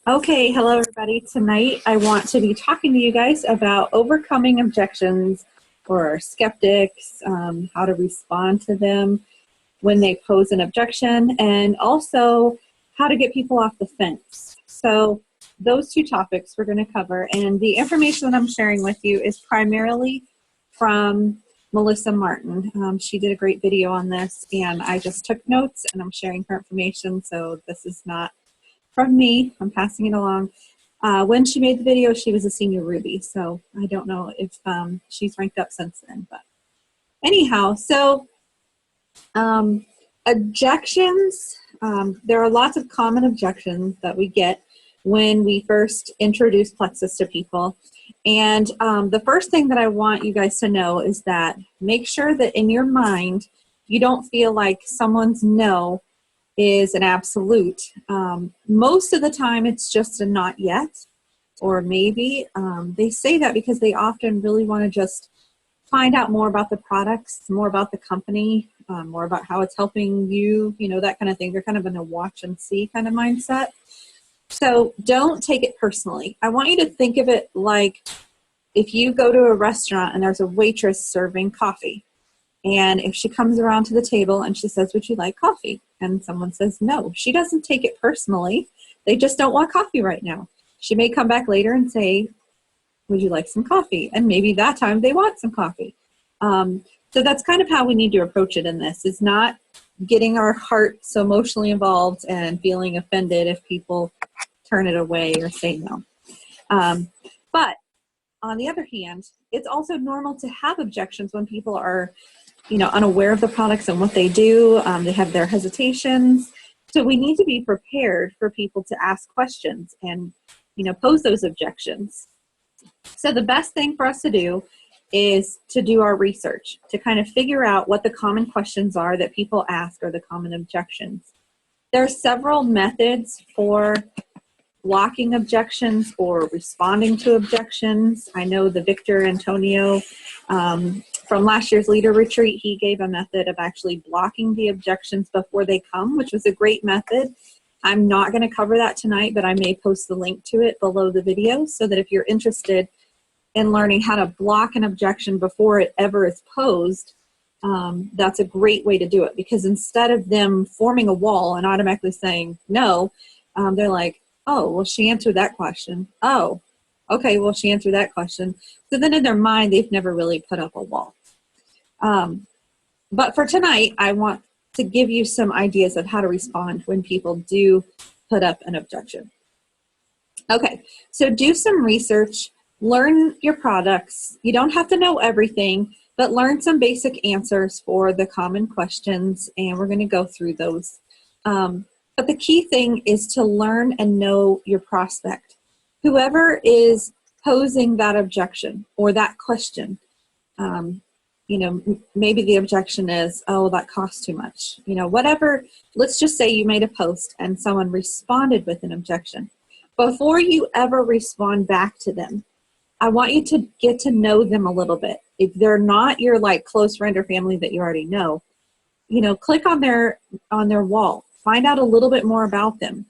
Okay, hello everybody. Tonight I want to be talking to you guys about overcoming objections or skeptics, how to respond to them when they pose an objection, and also how to get people off the fence. So those two topics we're going to cover, and the information that I'm sharing with you is primarily from Melissa Martin. She did a great video on this, and I just took notes and I'm sharing her information, so this is not from me. I'm passing it along. When she made the video, she was a senior Ruby, so I don't know if she's ranked up since then. But anyhow, so objections, there are lots of common objections that we get when we first introduce Plexus to people. And the first thing that I want you guys to know is that make sure that in your mind, you don't feel like someone's no is an absolute. Most of the time it's just a not yet or maybe. They say that because they often really want to just find out more about the products, more about the company, more about how it's helping you, you know, that kind of thing. They're kind of in a watch and see kind of mindset. So don't take it personally. I want you to think of it like if you go to a restaurant and there's a waitress serving coffee. And if she comes around to the table and she says, "Would you like coffee?" and someone says no, she doesn't take it personally. They just don't want coffee right now. She may come back later and say, "Would you like some coffee?" And maybe that time they want some coffee. So that's kind of how we need to approach it in this, is not getting our heart so emotionally involved and feeling offended if people turn it away or say no. But on the other hand, it's also normal to have objections when people are, you know, unaware of the products and what they do. They have their hesitations. So we need to be prepared for people to ask questions and, you know, pose those objections. So the best thing for us to do is to do our research, to kind of figure out what the common questions are that people ask or the common objections. There are several methods for blocking objections or responding to objections. I know the Victor Antonio from last year's leader retreat, he gave a method of actually blocking the objections before they come, which was a great method. I'm not going to cover that tonight, but I may post the link to it below the video so that if you're interested in learning how to block an objection before it ever is posed, that's a great way to do it, because instead of them forming a wall and automatically saying no, they're like, "Oh, well, she answered that question. Oh, okay, well, she answered that question." So then in their mind, they've never really put up a wall. But for tonight, I want to give you some ideas of how to respond when people do put up an objection. Okay, so do some research, learn your products. You don't have to know everything, but learn some basic answers for the common questions, and we're going to go through those. But the key thing is to learn and know your prospect. Whoever is posing that objection or that question, you know, maybe the objection is, "Oh, that costs too much." You know, whatever. Let's just say you made a post and someone responded with an objection. Before you ever respond back to them, I want you to get to know them a little bit. If they're not your like close friend or family that you already know, you know, click on their wall. Find out a little bit more about them.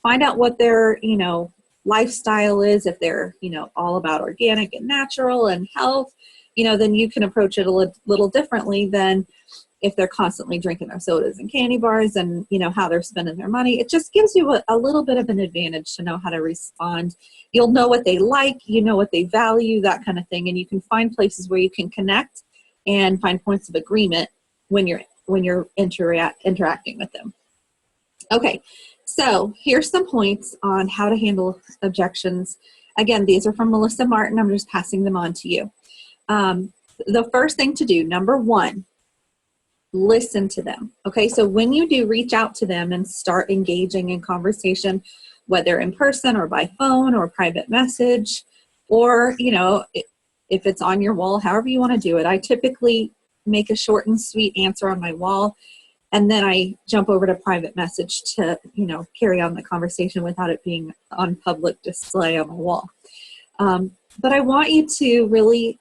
Find out what their, you know, lifestyle is. If they're, you know, all about organic and natural and health, you know, then you can approach it a little differently than if they're constantly drinking their sodas and candy bars and, you know, how they're spending their money. It just gives you a little bit of an advantage to know how to respond. You'll know what they like, you know what they value, that kind of thing. And you can find places where you can connect and find points of agreement when you're interacting with them. Okay, so here's some points on how to handle objections. Again, these are from Melissa Martin. I'm just passing them on to you. The first thing to do, number one, listen to them. Okay, so when you do reach out to them and start engaging in conversation, whether in person or by phone or private message, or, you know, if it's on your wall, however you want to do it, I typically make a short and sweet answer on my wall, and then I jump over to private message to, you know, carry on the conversation without it being on public display on my wall. But I want you to really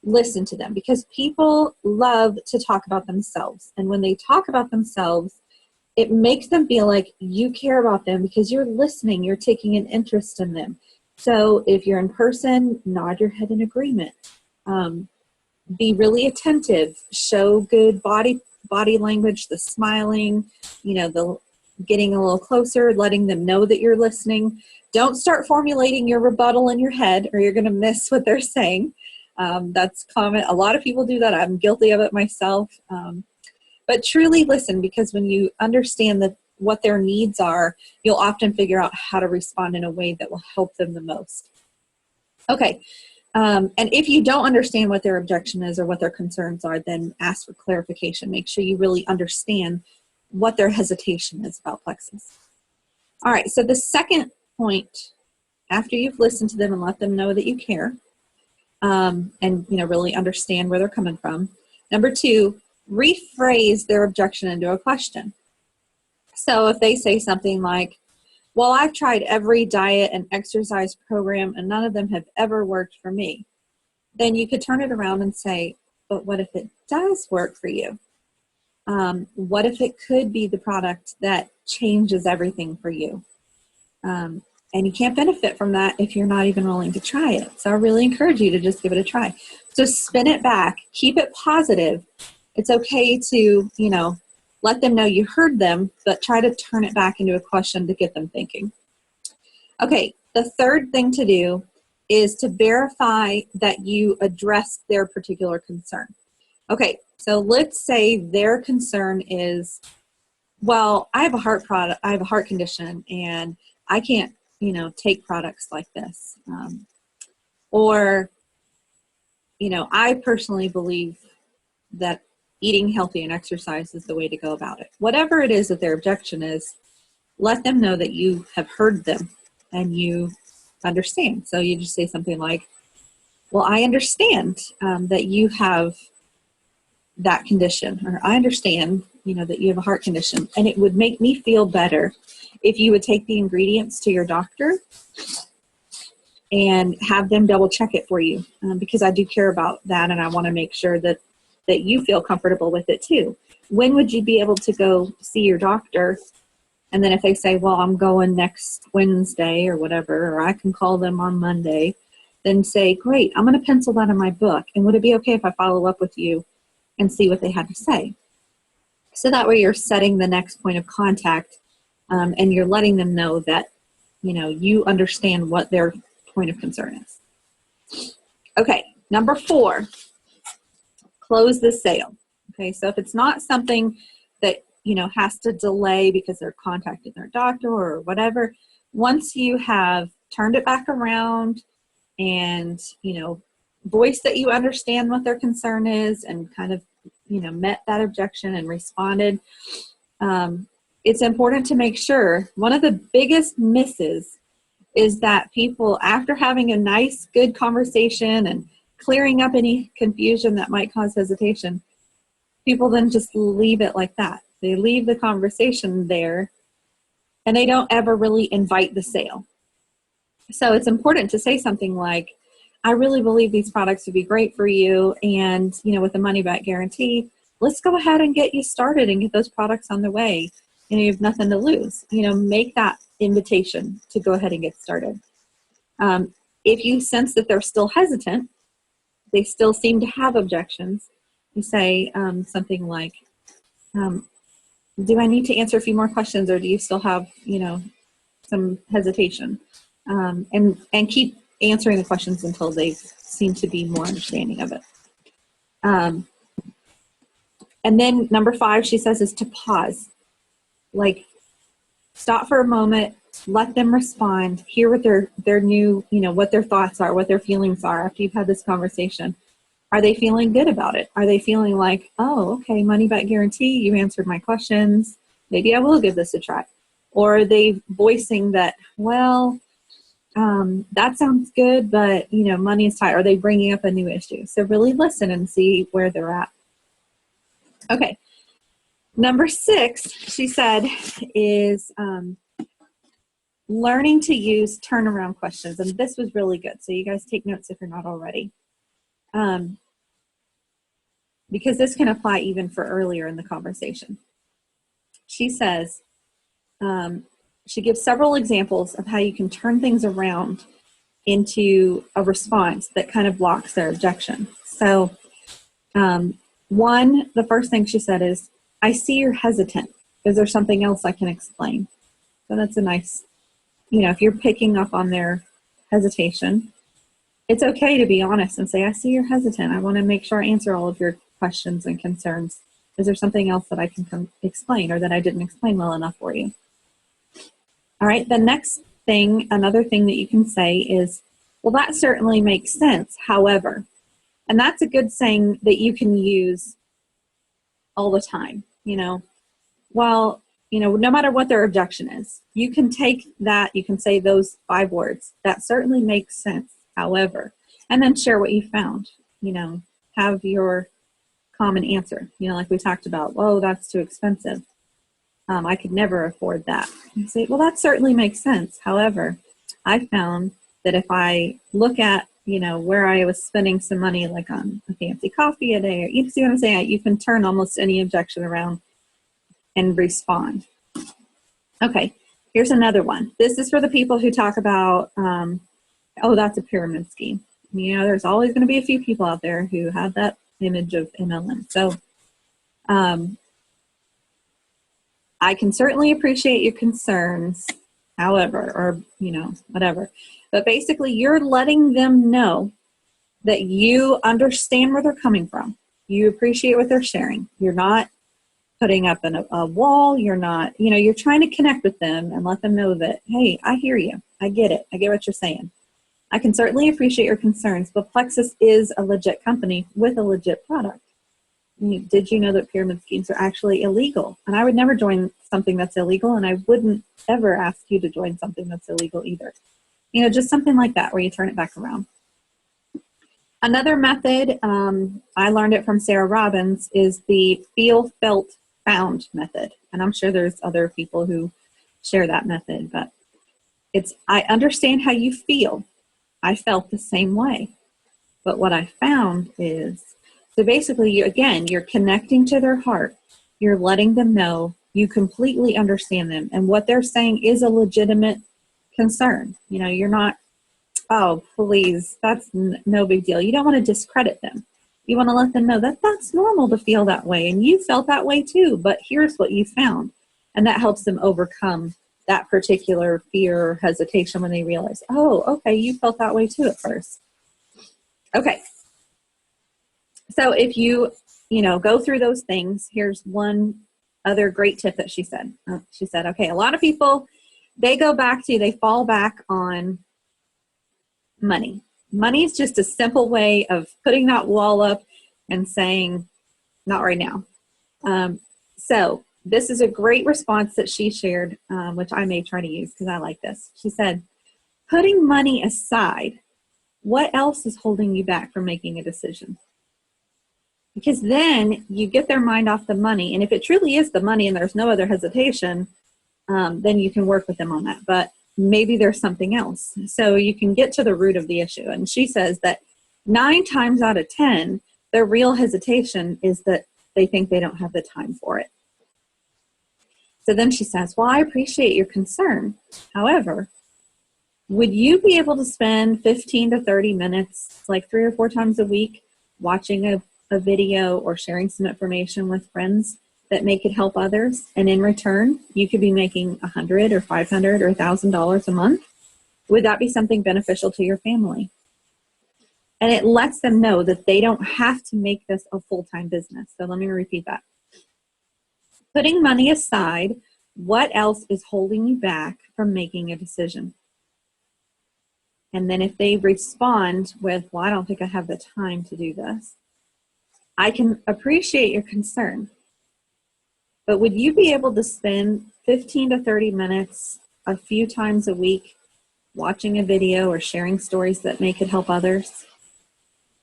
listen to them, because people love to talk about themselves. And when they talk about themselves, it makes them feel like you care about them because you're listening, you're taking an interest in them. So if you're in person, nod your head in agreement. Be really attentive, show good body language, the smiling, the getting a little closer, letting them know that you're listening. Don't start formulating your rebuttal in your head or you're going to miss what they're saying. That's common. A lot of people do that. I'm guilty of it myself. But truly listen, because when you understand what their needs are, you'll often figure out how to respond in a way that will help them the most. Okay. And if you don't understand what their objection is or what their concerns are, then ask for clarification. Make sure you really understand what their hesitation is about Plexus. All right, so the second point, after you've listened to them and let them know that you care, and really understand where they're coming from. Number 2, rephrase their objection into a question. So if they say something like, well, I've tried every diet and exercise program and none of them have ever worked for me, then you could turn it around and say, but what if it does work for you? What if it could be the product that changes everything for you? And you can't benefit from that if you're not even willing to try it. So I really encourage you to just give it a try. So spin it back, keep it positive. It's okay to, let them know you heard them, but try to turn it back into a question to get them thinking. Okay, the third thing to do is to verify that you address their particular concern. Okay, so let's say their concern is, well, I have a heart condition and I can't, take products like this. Or, I personally believe that eating healthy and exercise is the way to go about it. Whatever it is that their objection is, let them know that you have heard them and you understand. So you just say something like, well, I understand that you have that condition, or I understand, that you have a heart condition, and it would make me feel better if you would take the ingredients to your doctor and have them double check it for you, because I do care about that and I want to make sure that you feel comfortable with it too. When would you be able to go see your doctor? And then if they say, well, I'm going next Wednesday or whatever, or I can call them on Monday, then say, great, I'm going to pencil that in my book. And would it be okay if I follow up with you and see what they had to say? So that way you're setting the next point of contact, and you're letting them know that, you understand what their point of concern is. Okay, number 4, close the sale. Okay, so if it's not something that, has to delay because they're contacting their doctor or whatever, once you have turned it back around and, voiced that you understand what their concern is and kind of, met that objection and responded, it's important to make sure. One of the biggest misses is that people, after having a nice, good conversation and clearing up any confusion that might cause hesitation, people then just leave it like that. They leave the conversation there and they don't ever really invite the sale. So it's important to say something like, I really believe these products would be great for you, and with a money back guarantee, let's go ahead and get you started and get those products on the way. You have nothing to lose. Make that invitation to go ahead and get started. If you sense that they're still hesitant, they still seem to have objections, you say something like, do I need to answer a few more questions, or do you still have, some hesitation? And keep answering the questions until they seem to be more understanding of it. And then number 5, she says, is to pause. Like, stop for a moment, let them respond, hear what their new, what their thoughts are, what their feelings are after you've had this conversation. Are they feeling good about it? Are they feeling like, oh, okay, money back guarantee, you answered my questions, maybe I will give this a try? Or are they voicing that, well, that sounds good, but, money is tight? Are they bringing up a new issue? So really listen and see where they're at. Okay. Number 6, she said, is learning to use turnaround questions. And this was really good. So you guys take notes if you're not already. Because this can apply even for earlier in the conversation. she says, she gives several examples of how you can turn things around into a response that kind of blocks their objection. So the first thing she said is, I see you're hesitant. Is there something else I can explain? So that's a nice, if you're picking up on their hesitation, it's okay to be honest and say, I see you're hesitant. I want to make sure I answer all of your questions and concerns. Is there something else that I can explain or that I didn't explain well enough for you? All right, the next thing, another thing that you can say is, well, that certainly makes sense. However, and that's a good saying that you can use all the time, well, no matter what their objection is, you can take that, you can say those 5 words. That certainly makes sense. However, and then share what you found, have your common answer, like we talked about, whoa, that's too expensive. I could never afford that. You say, well, that certainly makes sense. However, I found that if I look at, where I was spending some money, like on a fancy coffee a day, or you see what I'm saying? You can turn almost any objection around and respond. Okay, here's another one. This is for the people who talk about, oh, that's a pyramid scheme. There's always going to be a few people out there who have that image of MLM. So I can certainly appreciate your concerns, however, or, whatever. But basically, you're letting them know that you understand where they're coming from. You appreciate what they're sharing. You're not putting up a wall. You're not, you're trying to connect with them and let them know that, hey, I hear you. I get it. I get what you're saying. I can certainly appreciate your concerns, but Plexus is a legit company with a legit product. Did you know that pyramid schemes are actually illegal? And I would never join something that's illegal, and I wouldn't ever ask you to join something that's illegal either. Just something like that where you turn it back around. Another method, I learned it from Sarah Robbins, is the feel, felt, found method. And I'm sure there's other people who share that method, but it's, I understand how you feel. I felt the same way. But what I found is, so basically, you're connecting to their heart. You're letting them know you completely understand them. And what they're saying is a legitimate concern. You're not, oh, please, that's no big deal. You don't want to discredit them. You want to let them know that that's normal to feel that way. And you felt that way too, but here's what you found. And that helps them overcome that particular fear or hesitation when they realize, oh, okay, you felt that way too at first. Okay. So if you, go through those things, here's one other great tip that she said. She said, okay, a lot of people, they fall back on money. Money is just a simple way of putting that wall up and saying, not right now. So this is a great response that she shared, which I may try to use because I like this. She said, putting money aside, what else is holding you back from making a decision? Because then you get their mind off the money. And if it truly is the money and there's no other hesitation, then you can work with them on that. But maybe there's something else. So you can get to the root of the issue. And she says that 9 times out of 10, their real hesitation is that they think they don't have the time for it. So then she says, well, I appreciate your concern. However, would you be able to spend 15 to 30 minutes, like 3 or 4 times a week, watching a video or sharing some information with friends that may could help others? And in return, you could be making $100 or $500 or $1,000 a month. Would that be something beneficial to your family? And it lets them know that they don't have to make this a full-time business. So let me repeat that. Putting money aside, what else is holding you back from making a decision? And then if they respond with, well, I don't think I have the time to do this, I can appreciate your concern. But would you be able to spend 15 to 30 minutes a few times a week watching a video or sharing stories that may could help others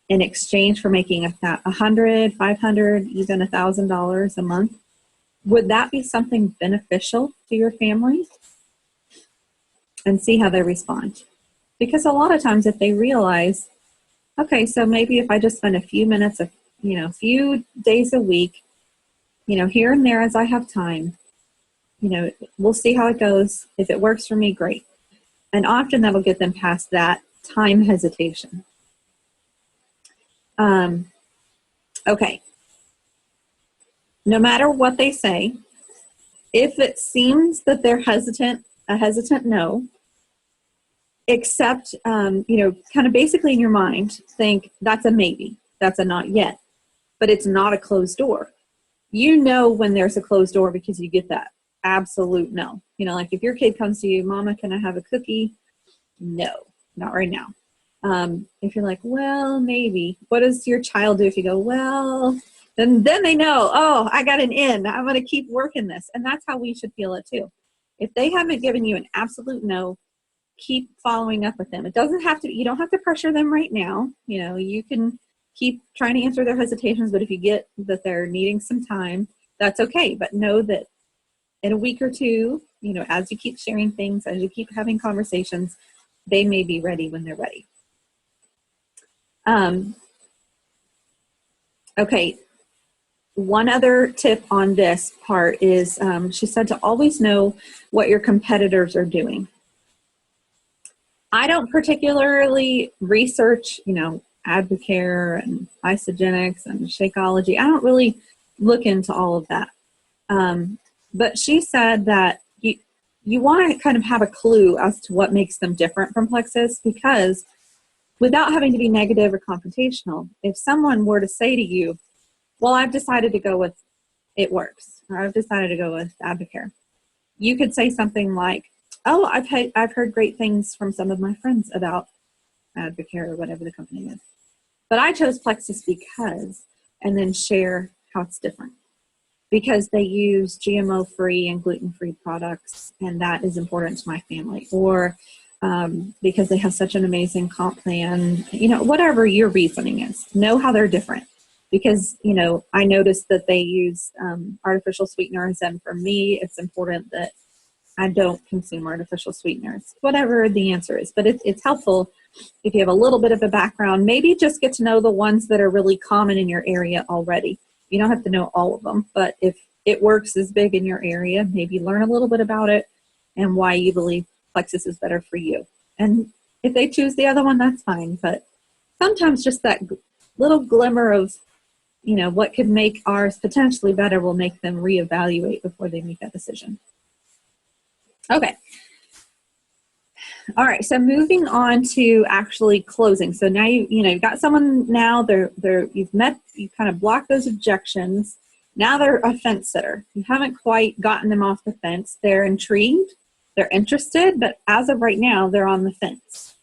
in exchange for making $100, $500, even $1,000 a month? Would that be something beneficial to your family? And see how they respond. Because a lot of times if they realize, okay, so maybe if I just spend a few minutes, a few days a week, here and there as I have time, we'll see how it goes. If it works for me, great. And often that'll get them past that time hesitation. Okay. No matter what they say, if it seems that they're hesitant, a hesitant no, except, kind of basically in your mind, think that's a maybe, that's a not yet, but it's not a closed door. You know when there's a closed door because you get that absolute no. Like if your kid comes to you, Mama, can I have a cookie? No, not right now. If you're like, well, maybe. What does your child do if you go, well, then they know, oh, I got an in. I'm going to keep working this. And that's how we should feel it too. If they haven't given you an absolute no, keep following up with them. It doesn't have to, you don't have to pressure them right now. You can keep trying to answer their hesitations, but if you get that they're needing some time, that's okay. But know that in a week or two, as you keep sharing things, as you keep having conversations, they may be ready when they're ready. Okay. One other tip on this part is, she said to always know what your competitors are doing. I don't particularly research, Advocare and Isogenics and Shakeology. I don't really look into all of that. But she said that you want to kind of have a clue as to what makes them different from Plexus, because without having to be negative or confrontational, if someone were to say to you, well, I've decided to go with It Works, or I've decided to go with Advocare, you could say something like, oh, I've heard great things from some of my friends about Advocare or whatever the company is, but I chose Plexus because, and then share how it's different. Because they use GMO-free and gluten-free products, and that is important to my family. Or because they have such an amazing comp plan, whatever your reasoning is, know how they're different. Because, I noticed that they use artificial sweeteners, and for me, it's important that I don't consume artificial sweeteners, whatever the answer is. But it's helpful if you have a little bit of a background, maybe just get to know the ones that are really common in your area already. You don't have to know all of them, but if It Works is big in your area, maybe learn a little bit about it and why you believe Plexus is better for you. And if they choose the other one, that's fine. But sometimes just that little glimmer of, what could make ours potentially better will make them reevaluate before they make that decision. Okay. All right, so moving on to actually closing. So now you've got someone now, you've kind of blocked those objections. Now they're a fence sitter. You haven't quite gotten them off the fence. They're intrigued, they're interested, but as of right now, they're on the fence.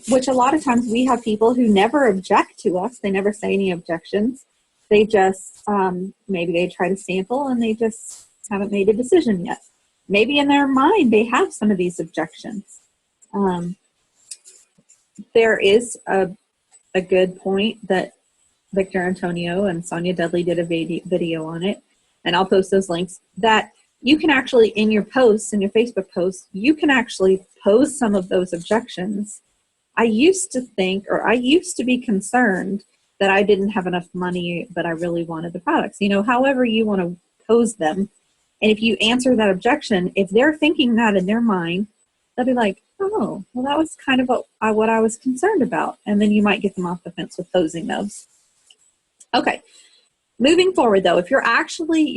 Which a lot of times we have people who never object to us. They never say any objections. They just, maybe they try to sample and they just haven't made a decision yet. Maybe in their mind they have some of these objections. There is a good point that Victor Antonio and Sonia Dudley did a video on it, and I'll post those links, that you can actually, in your posts, in your Facebook posts, you can actually pose some of those objections. I used to be concerned that I didn't have enough money, but I really wanted the products. However you want to pose them. And if you answer that objection, if they're thinking that in their mind, they'll be like, oh, well, that was kind of what I was concerned about. And then you might get them off the fence with posing those. Okay. Moving forward, though, if you're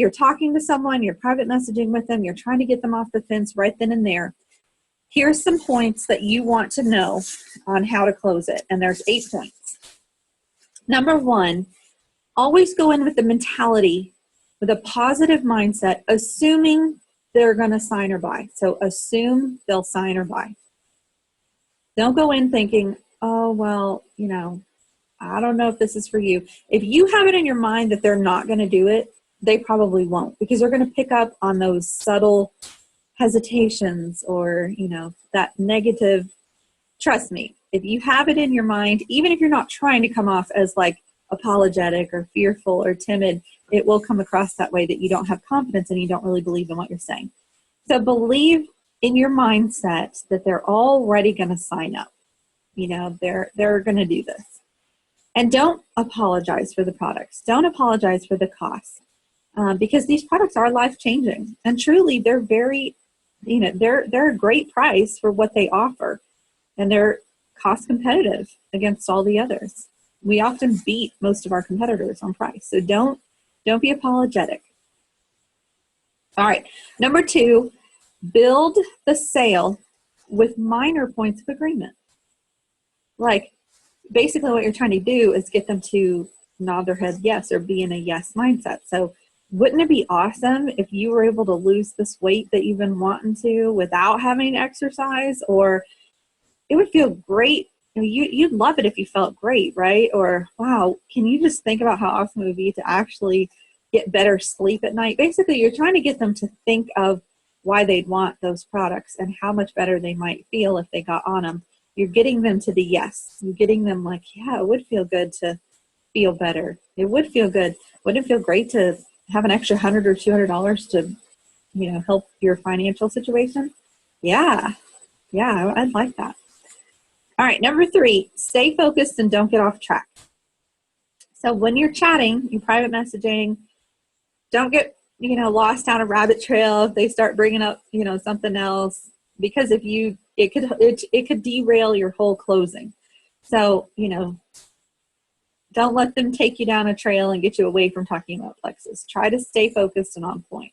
talking to someone, you're private messaging with them, you're trying to get them off the fence right then and there, here's some points that you want to know on how to close it. And there's 8 points. Number 1, always go in with the mentality, with a positive mindset, assuming they're going to sign or buy. So assume they'll sign or buy. Don't go in thinking, oh, well, I don't know if this is for you. If you have it in your mind that they're not going to do it, they probably won't, because they're going to pick up on those subtle hesitations or, that negative. Trust me, if you have it in your mind, even if you're not trying to come off as like apologetic or fearful or timid, it will come across that way, that you don't have confidence and you don't really believe in what you're saying. So believe in your mindset that they're already going to sign up. They're going to do this. And don't apologize for the products. Don't apologize for the cost. because these products are life-changing, and truly they're very, they're a great price for what they offer, and they're cost competitive against all the others. We often beat most of our competitors on price, so don't be apologetic. All right, number 2, build the sale with minor points of agreement. Like, basically what you're trying to do is get them to nod their head yes or be in a yes mindset. So wouldn't it be awesome if you were able to lose this weight that you've been wanting to without having to exercise? Or it would feel great. You'd love it if you felt great, right? Or, wow, can you just think about how awesome it would be to actually get better sleep at night? Basically, you're trying to get them to think of why they'd want those products and how much better they might feel if they got on them. You're getting them to the yes. You're getting them like, yeah, it would feel good to feel better. It would feel good. Wouldn't it feel great to have an extra $100 or $200 to, help your financial situation? Yeah, I'd like that. All right, number 3, stay focused and don't get off track. So when you're chatting, you're private messaging, don't get, lost down a rabbit trail if they start bringing up, something else, because it could derail your whole closing. So, don't let them take you down a trail and get you away from talking about Plexus. Try to stay focused and on point.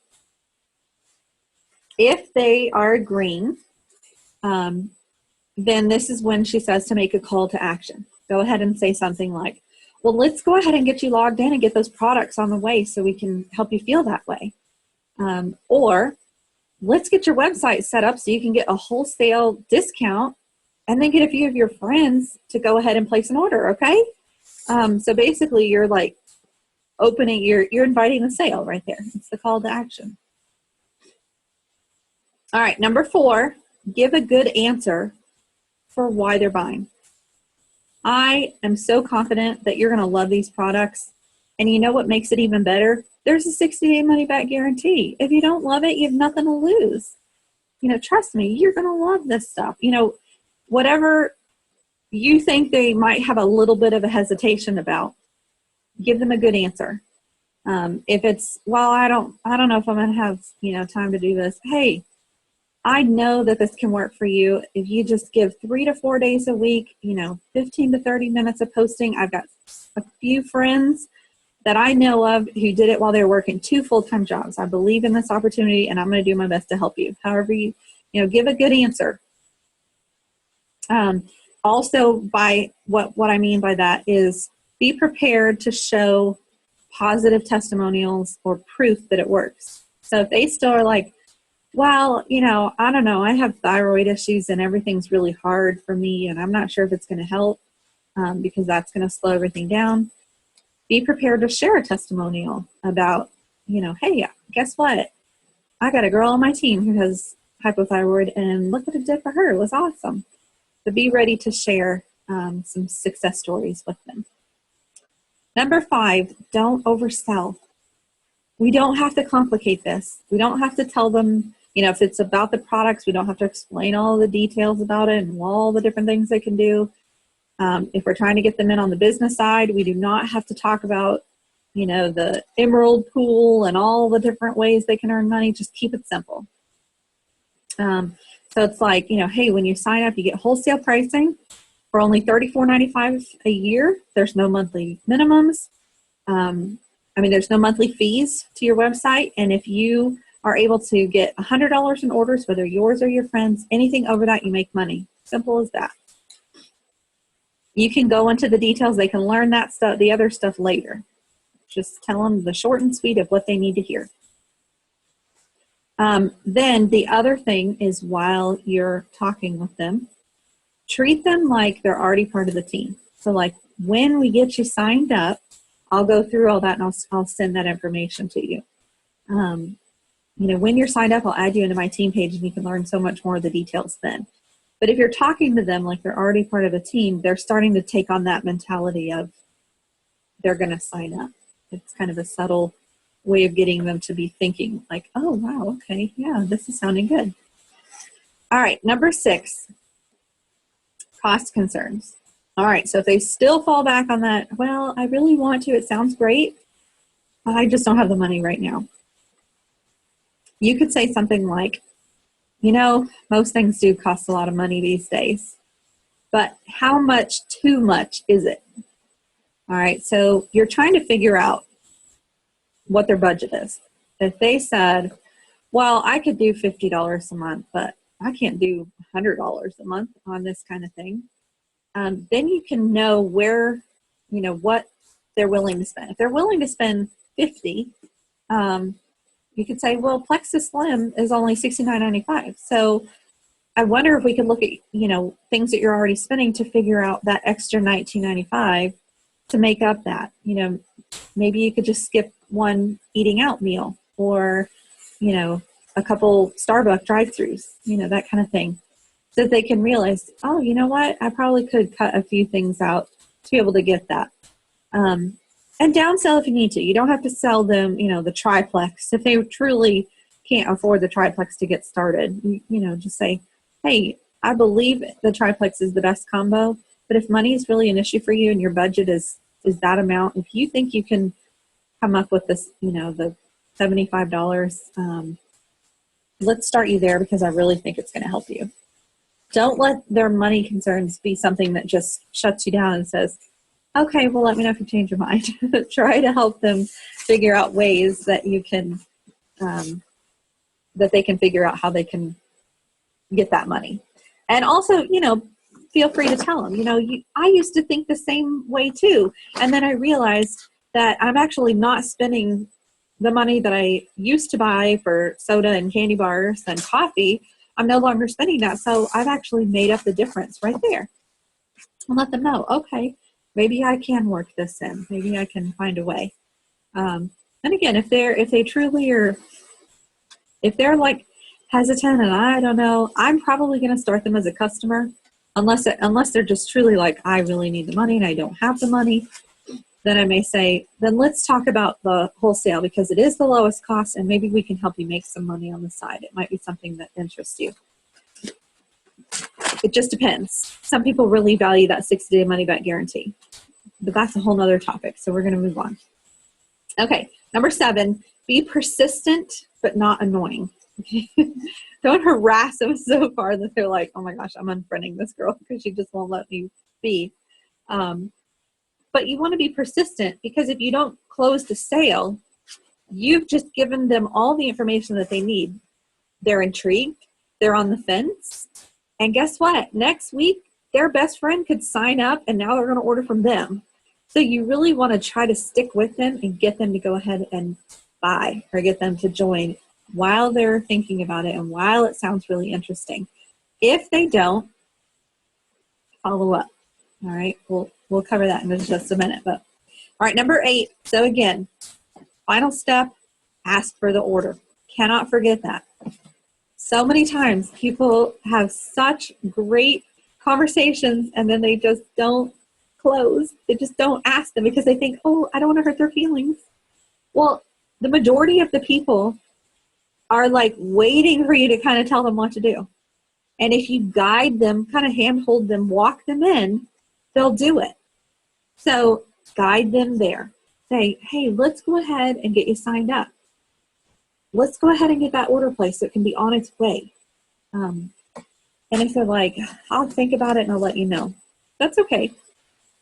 If they are agreeing, then this is when she says to make a call to action. Go ahead and say something like, well, let's go ahead and get you logged in and get those products on the way so we can help you feel that way. Or let's get your website set up so you can get a wholesale discount and then get a few of your friends to go ahead and place an order, okay? So basically you're like you're inviting the sale right there. It's the call to action. All right, number 4, give a good answer for why they're buying. I am so confident that you're going to love these products. And you know what makes it even better? There's a 60-day money-back guarantee. If you don't love it, you have nothing to lose. Trust me, you're going to love this stuff. Whatever you think they might have a little bit of a hesitation about, give them a good answer. If it's, well, I don't know if I'm going to have, time to do this. Hey, I know that this can work for you. If you just give 3 to 4 days a week, 15 to 30 minutes of posting. I've got a few friends that I know of who did it while they were working 2 full-time jobs. I believe in this opportunity and I'm going to do my best to help you. However, give a good answer. Also, by what I mean by that is be prepared to show positive testimonials or proof that it works. So if they still are like, well, I don't know, I have thyroid issues and everything's really hard for me and I'm not sure if it's going to help because that's going to slow everything down. Be prepared to share a testimonial about, hey, guess what? I got a girl on my team who has hypothyroid and look what it did for her. It was awesome. So be ready to share some success stories with them. Number 5, don't oversell. We don't have to complicate this. We don't have to tell them, if it's about the products, we don't have to explain all the details about it and all the different things they can do. If we're trying to get them in on the business side, we do not have to talk about, the emerald pool and all the different ways they can earn money. Just keep it simple. So it's like, hey, when you sign up, you get wholesale pricing for only $34.95 a year. There's no monthly minimums. There's no monthly fees to your website. And if you are able to get $100 in orders, whether yours or your friends, anything over that, you make money. Simple as that. You can go into the details. They can learn that stuff, the other stuff later. Just tell them the short and sweet of what they need to hear. Then the other thing is while you're talking with them, treat them like they're already part of the team. So like when we get you signed up, I'll go through all that and I'll send that information to you. When you're signed up, I'll add you into my team page and you can learn so much more of the details then. But if you're talking to them like they're already part of the team, they're starting to take on that mentality of they're going to sign up. It's kind of a subtle way of getting them to be thinking like, oh, wow, okay, yeah, this is sounding good. All right, number 6, cost concerns. All right, so if they still fall back on that, well, I really want to, it sounds great, I just don't have the money right now. You could say something like, you know, most things do cost a lot of money these days, but how much too much is it? All right, so you're trying to figure out what their budget is. If they said, well, I could do $50 a month, but I can't do $100 a month on this kind of thing, then you can know where, you know, what they're willing to spend. If they're willing to spend 50, you could say, well, Plexus Slim is only $69.95. So I wonder if we could look at, you know, things that you're already spending to figure out that extra $19.95 to make up that. You know, maybe you could just skip one eating out meal, or, you know, a couple Starbucks drive-thrus, you know, that kind of thing, so that they can realize, oh, you know what, I probably could cut a few things out to be able to get that. And downsell if you need to. You don't have to sell them, you know, the triplex. If they truly can't afford the triplex to get started, you know, just say, hey, I believe the triplex is the best combo, but if money is really an issue for you and your budget is that amount, if you think you can come up with this, you know, the $75, let's start you there because I really think it's going to help you. Don't let their money concerns be something that just shuts you down and says, okay, well, let me know if you change your mind. Try to help them figure out ways that you can, that they can figure out how they can get that money. And also, you know, feel free to tell them, you know, I used to think the same way too. And then I realized that I'm actually not spending the money that I used to buy for soda and candy bars and coffee. I'm no longer spending that. So I've actually made up the difference right there. And let them know, okay, maybe I can work this in. Maybe I can find a way. And again, if they truly are, if they're like hesitant and I don't know, I'm probably going to start them as a customer, unless they're just truly like, I really need the money and I don't have the money. Then I may say, then let's talk about the wholesale because it is the lowest cost and maybe we can help you make some money on the side. It might be something that interests you. It just depends. Some people really value that 60-day money back guarantee, but that's a whole nother topic. So we're going to move on. Okay. Number 7, be persistent, but not annoying. Don't harass them so far that they're like, oh my gosh, I'm unfriending this girl because she just won't let me be. But you want to be persistent because if you don't close the sale, you've just given them all the information that they need. They're intrigued. They're on the fence. And guess what? Next week, their best friend could sign up and now they're going to order from them. So you really want to try to stick with them and get them to go ahead and buy or get them to join while they're thinking about it and while it sounds really interesting. If they don't, follow up. All right, we'll cover that in just a minute. But all right, number 8. So again, final step, ask for the order. Cannot forget that. So many times people have such great conversations and then they just don't close. They just don't ask them because they think, oh, I don't want to hurt their feelings. Well, the majority of the people are like waiting for you to kind of tell them what to do. And if you guide them, kind of handhold them, walk them in, they'll do it. So guide them there. Say, hey, let's go ahead and get you signed up. Let's go ahead and get that order placed so it can be on its way. And if they're like, I'll think about it and I'll let you know. That's okay.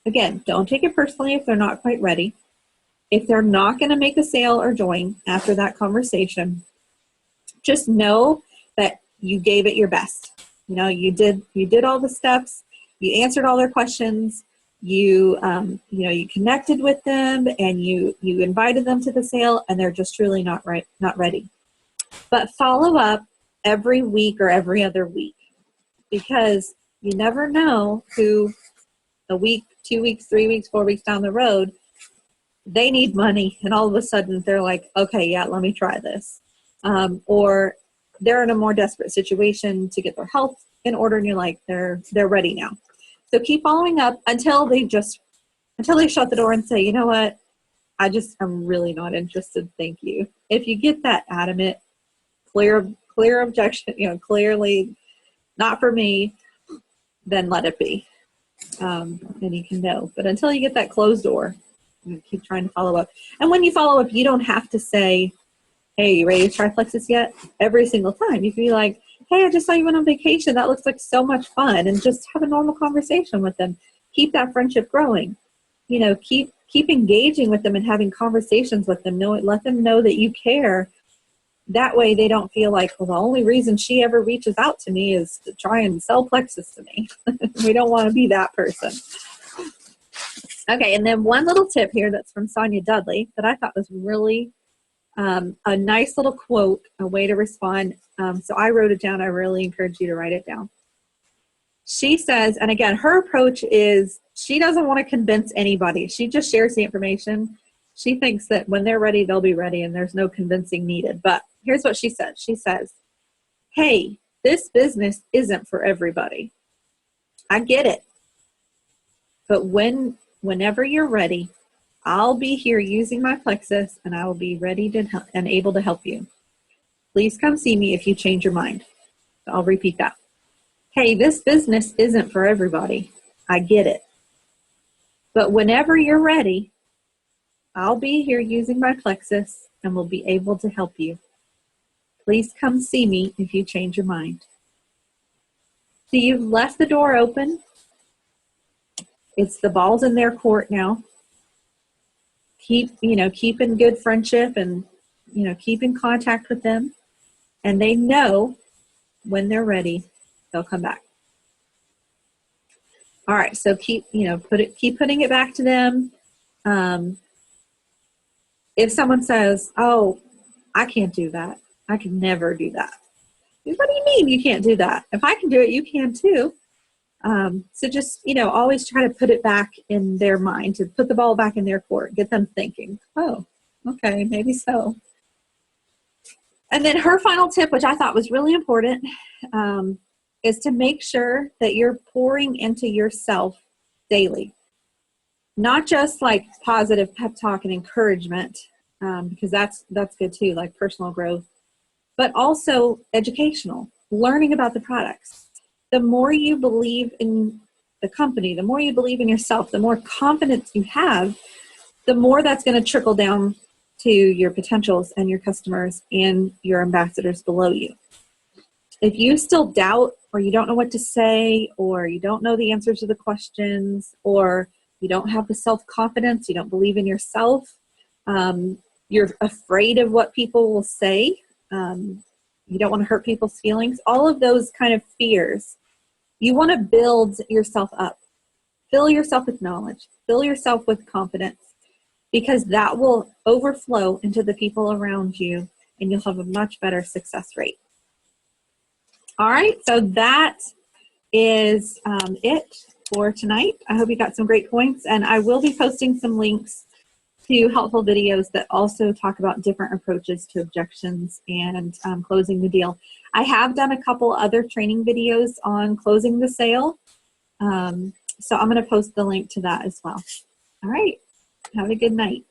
Again, don't take it personally if they're not quite ready. If they're not going to make a sale or join after that conversation, just know that you gave it your best. You know, you did all the steps. You answered all their questions. You connected with them and you invited them to the sale and they're just truly not ready. But follow up every week or every other week because you never know who a week, 2 weeks, 3 weeks, 4 weeks down the road, they need money and all of a sudden they're like, okay, yeah, let me try this. Or they're in a more desperate situation to get their health in order and you're like, they're ready now. So keep following up until they shut the door and say, you know what, I'm really not interested. Thank you. If you get that adamant, clear objection, clearly not for me, then let it be. And you can know. But until you get that closed door, You keep trying to follow up. And when you follow up, you don't have to say, hey, you ready to try Plexus yet? Every single time. You can be like, hey, I just saw you went on vacation. That looks like so much fun. And just have a normal conversation with them. Keep that friendship growing. You know, keep engaging with them and having conversations with them. Let them know that you care. That way they don't feel like, well, the only reason she ever reaches out to me is to try and sell Plexus to me. We don't want to be that person. Okay, and then one little tip here that's from Sonia Dudley that I thought was really a nice little quote, a way to respond. So I wrote it down. I really encourage you to write it down. She says, and again, her approach is she doesn't want to convince anybody. She just shares the information. She thinks that when they're ready, they'll be ready, and there's no convincing needed. But here's what she says. She says, hey, this business isn't for everybody. I get it. But whenever you're ready, I'll be here using my Plexus, and I will be ready to and able to help you. Please come see me if you change your mind. I'll repeat that. Hey, this business isn't for everybody. I get it. But whenever you're ready, I'll be here using my Plexus and will be able to help you. Please come see me if you change your mind. So you've left the door open. It's the ball's in their court now. Keep in good friendship and, keep in contact with them. And they know when they're ready, they'll come back. All right, so keep putting it back to them. If someone says, oh, I can't do that. I can never do that. What do you mean you can't do that? If I can do it, you can too. So just, always try to put it back in their mind, to put the ball back in their court, get them thinking, oh, okay, maybe so. And then her final tip, which I thought was really important, is to make sure that you're pouring into yourself daily. Not just like positive pep talk and encouragement, because that's good too, like personal growth, but also educational, learning about the products. The more you believe in the company, the more you believe in yourself, the more confidence you have, the more that's going to trickle down to your potentials and your customers and your ambassadors below you. If you still doubt, or you don't know what to say, or you don't know the answers to the questions, or you don't have the self-confidence, you don't believe in yourself, you're afraid of what people will say, you don't want to hurt people's feelings, all of those kind of fears, you want to build yourself up. Fill yourself with knowledge. Fill yourself with confidence, because that will overflow into the people around you, and you'll have a much better success rate. All right, so that is it for tonight. I hope you got some great points, and I will be posting some links to helpful videos that also talk about different approaches to objections and closing the deal. I have done a couple other training videos on closing the sale, so I'm going to post the link to that as well. All right, have a good night.